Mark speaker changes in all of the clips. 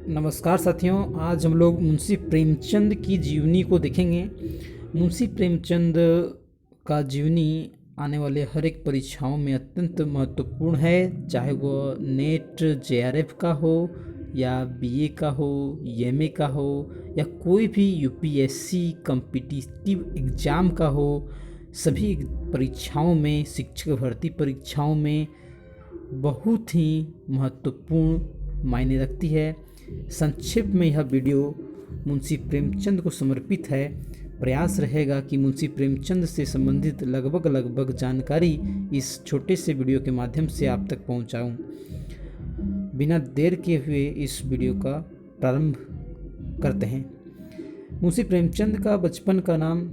Speaker 1: नमस्कार साथियों, आज हम लोग मुंशी प्रेमचंद की जीवनी को देखेंगे। मुंशी प्रेमचंद का जीवनी आने वाले हर एक परीक्षाओं में अत्यंत महत्वपूर्ण है, चाहे वह नेट जेआरएफ का हो या बीए का हो, एमए का हो या कोई भी यूपीएससी कॉम्पिटिटिव एग्ज़ाम का हो। सभी परीक्षाओं में, शिक्षक भर्ती परीक्षाओं में बहुत ही महत्वपूर्ण मायने रखती है। संक्षिप्त में यह वीडियो मुंशी प्रेमचंद को समर्पित है। प्रयास रहेगा कि मुंशी प्रेमचंद से संबंधित लगभग जानकारी इस छोटे से वीडियो के माध्यम से आप तक पहुंचाऊं। बिना देर किए हुए इस वीडियो का प्रारंभ करते हैं। मुंशी प्रेमचंद का बचपन का नाम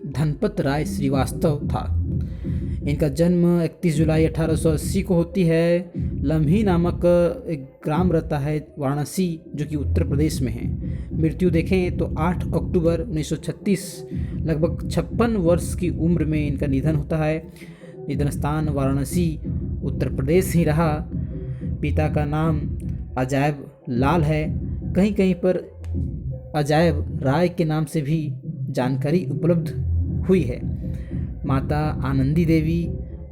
Speaker 1: धनपत राय श्रीवास्तव था। इनका जन्म 31 जुलाई 1880 को होती है। लम्ही नामक एक ग्राम रहता है वाराणसी, जो कि उत्तर प्रदेश में है। मृत्यु देखें तो 8 अक्टूबर 1936, लगभग 56 वर्ष की उम्र में इनका निधन होता है। निधन स्थान वाराणसी, उत्तर प्रदेश ही रहा। पिता का नाम अजायब लाल है। कहीं कहीं पर अजायब राय के नाम से भी जानकारी उपलब्ध हुई है। माता आनंदी देवी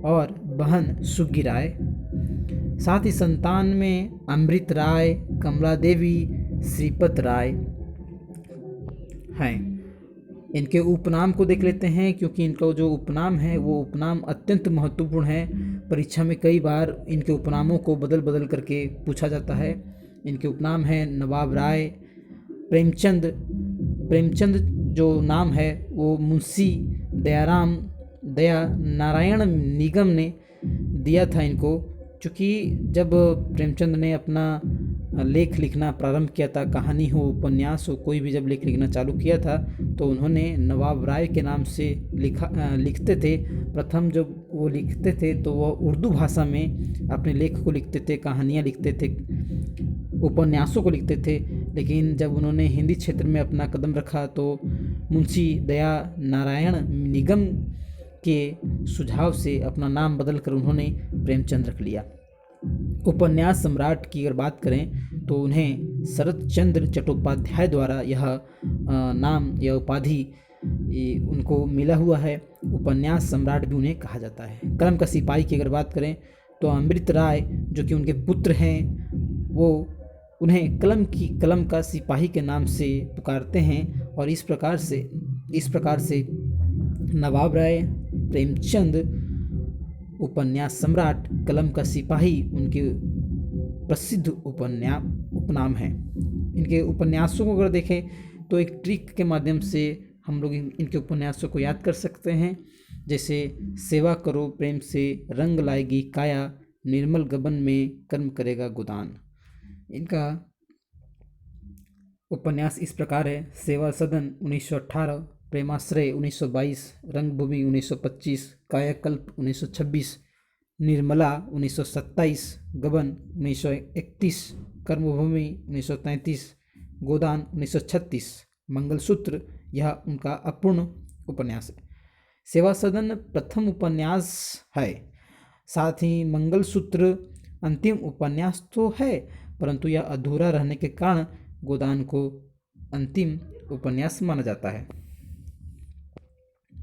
Speaker 1: और बहन सुग्गी राय। साथ ही संतान में अमृत राय, कमला देवी, श्रीपत राय हैं। इनके उपनाम को देख लेते हैं, क्योंकि इनका जो उपनाम है वो उपनाम अत्यंत महत्वपूर्ण है। परीक्षा में कई बार इनके उपनामों को बदल करके पूछा जाता है। इनके उपनाम हैं नवाब राय, प्रेमचंद। प्रेमचंद जो नाम है वो मुंशी दया नारायण निगम ने दिया था इनको, क्योंकि जब प्रेमचंद ने अपना लेख लिखना प्रारंभ किया था, कहानी हो, उपन्यास हो, कोई भी जब लेख लिखना चालू किया था तो उन्होंने नवाब राय के नाम से लिखते थे। प्रथम जब वो लिखते थे तो वह उर्दू भाषा में अपने लेख को लिखते थे, कहानियाँ लिखते थे, उपन्यासों को लिखते थे। लेकिन जब उन्होंने हिंदी क्षेत्र में अपना कदम रखा तो मुंशी दया नारायण निगम के सुझाव से अपना नाम बदलकर उन्होंने प्रेमचंद रख लिया। उपन्यास सम्राट की अगर बात करें तो उन्हें शरत चंद्र चट्टोपाध्याय द्वारा यह नाम या उपाधि उनको मिला हुआ है। उपन्यास सम्राट भी उन्हें कहा जाता है। कलम का सिपाही की अगर बात करें तो अमृत राय, जो कि उनके पुत्र हैं, वो उन्हें कलम का सिपाही के नाम से पुकारते हैं। और इस प्रकार से नवाब राय, प्रेमचंद, उपन्यास सम्राट, कलम का सिपाही उनके प्रसिद्ध उपनाम हैं। इनके उपन्यासों को अगर देखें तो एक ट्रिक के माध्यम से हम लोग इनके उपन्यासों को याद कर सकते हैं। जैसे सेवा करो प्रेम से, रंग लाएगी काया, निर्मल गबन में कर्म करेगा गोदान। इनका उपन्यास इस प्रकार है: सेवा सदन 1918, प्रेमाश्रय 1922, रंगभूमि 1925, कायाकल्प 1926, निर्मला 1927, गबन 1931, कर्मभूमि 1933, गोदान 1936, मंगलसूत्र यह उनका अपूर्ण उपन्यास है। सेवा सदन प्रथम उपन्यास है। साथ ही मंगलसूत्र अंतिम उपन्यास तो है, परंतु यह अधूरा रहने के कारण गोदान को अंतिम उपन्यास माना जाता है।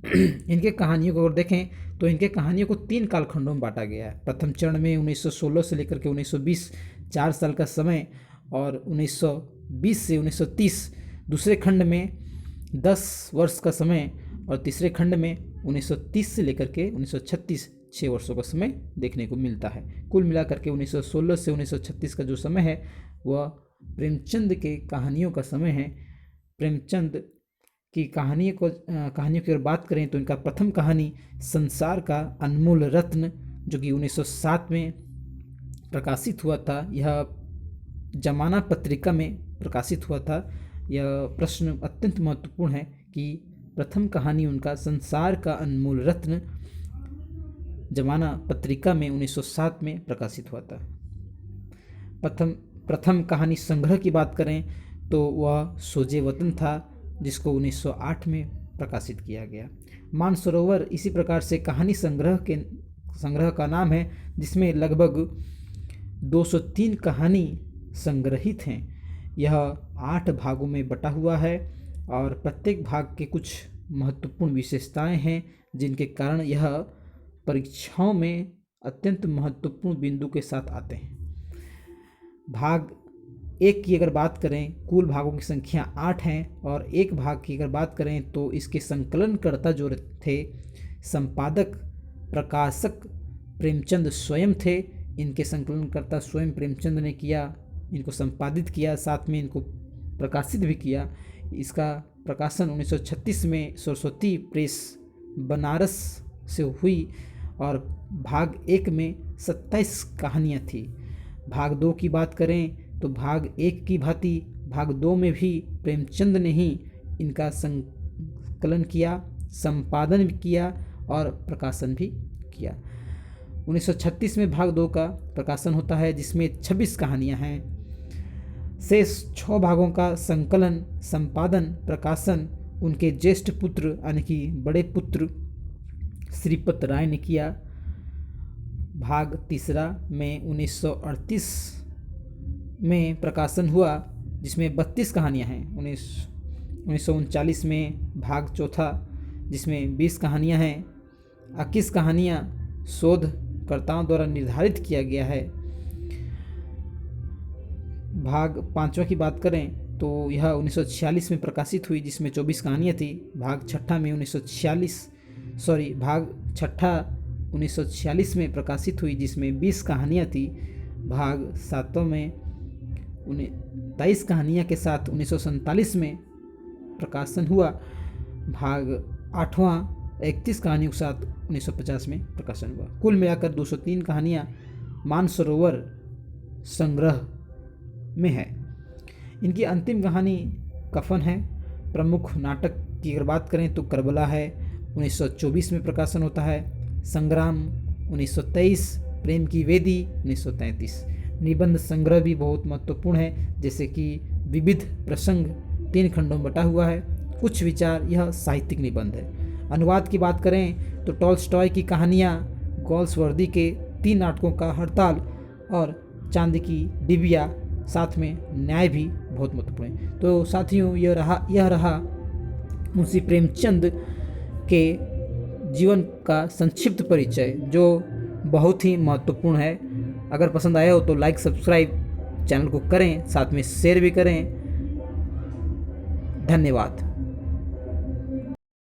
Speaker 1: इनके कहानियों को अगर देखें तो इनके कहानियों को 3 कालखंडों में बांटा गया है। प्रथम चरण में 1916 से लेकर के 1920 4 साल का समय, और 1920 से 1930 दूसरे खंड में 10 वर्ष का समय, और तीसरे खंड में 1930 से लेकर के 1936 6 वर्षों का समय देखने को मिलता है। कुल मिलाकर के 1916 से 1936 का जो समय है वह प्रेमचंद के कहानियों का समय है। प्रेमचंद की कहानियों की अगर बात करें तो इनका प्रथम कहानी संसार का अनमोल रत्न, जो कि 1907 में प्रकाशित हुआ था, यह जमाना पत्रिका में प्रकाशित हुआ था। यह प्रश्न अत्यंत महत्वपूर्ण है कि प्रथम कहानी उनका संसार का अनमोल रत्न जमाना पत्रिका में 1907 में प्रकाशित हुआ था। प्रथम कहानी संग्रह की बात करें तो वह सोजे वतन था, जिसको 1908 में प्रकाशित किया गया। मानसरोवर इसी प्रकार से कहानी संग्रह का नाम है, जिसमें लगभग 203 कहानी संग्रहित हैं। यह 8 भागों में बटा हुआ है और प्रत्येक भाग के कुछ महत्वपूर्ण विशेषताएं हैं जिनके कारण यह परीक्षाओं में अत्यंत महत्वपूर्ण बिंदु के साथ आते हैं। भाग 1 की अगर बात करें, कुल भागों की संख्या 8 हैं और एक भाग की अगर बात करें तो इसके संकलनकर्ता जो थे, संपादक प्रकाशक प्रेमचंद स्वयं थे। इनके संकलनकर्ता स्वयं प्रेमचंद ने किया, इनको संपादित किया, साथ में इनको प्रकाशित भी किया। इसका प्रकाशन 1936 में सरस्वती प्रेस बनारस से हुई और भाग 1 में 27 कहानियाँ थी। भाग 2 की बात करें तो भाग 1 की भांति भाग 2 में भी प्रेमचंद ने ही इनका संकलन किया, संपादन भी किया और प्रकाशन भी किया। 1936 में भाग 2 का प्रकाशन होता है जिसमें 26 कहानियाँ हैं। शेष 6 भागों का संकलन, संपादन, प्रकाशन उनके ज्येष्ठ पुत्र यानी कि बड़े पुत्र श्रीपत राय ने किया। भाग 3 में 1938 में प्रकाशन हुआ जिसमें 32 कहानियाँ हैं। 1939 में भाग 4 जिसमें 20 कहानियाँ हैं। 21 कहानियाँ शोधकर्ताओं द्वारा निर्धारित किया गया है। भाग 5वां की बात करें तो यह 1946 में प्रकाशित हुई जिसमें 24 कहानियाँ थी। भाग 6 में भाग 1946 में प्रकाशित हुई जिसमें 20 कहानियाँ थी। भाग 7 में 23 कहानियाँ के साथ 1947 में प्रकाशन हुआ। भाग 8वां 31 कहानियों के साथ 1950 में प्रकाशन हुआ। कुल मिलाकर 203 कहानियाँ मानसरोवर संग्रह में है। इनकी अंतिम कहानी कफन है। प्रमुख नाटक की अगर बात करें तो करबला है, 1924 में प्रकाशन होता है। संग्राम 1923, प्रेम की वेदी 1933। निबंध संग्रह भी बहुत महत्वपूर्ण है, जैसे कि विविध प्रसंग 3 खंडों में बटा हुआ है। कुछ विचार, यह साहित्यिक निबंध है। अनुवाद की बात करें तो टॉल्स्टॉय की कहानियाँ, गोल्सवर्दी के 3 नाटकों का हड़ताल और चांद की डिबिया, साथ में न्याय भी बहुत महत्वपूर्ण है। तो साथियों, यह रहा मुंशी प्रेमचंद के जीवन का संक्षिप्त परिचय जो बहुत ही महत्वपूर्ण है। अगर पसंद आया हो तो लाइक सब्सक्राइब चैनल को करें, साथ में शेयर भी करें। धन्यवाद।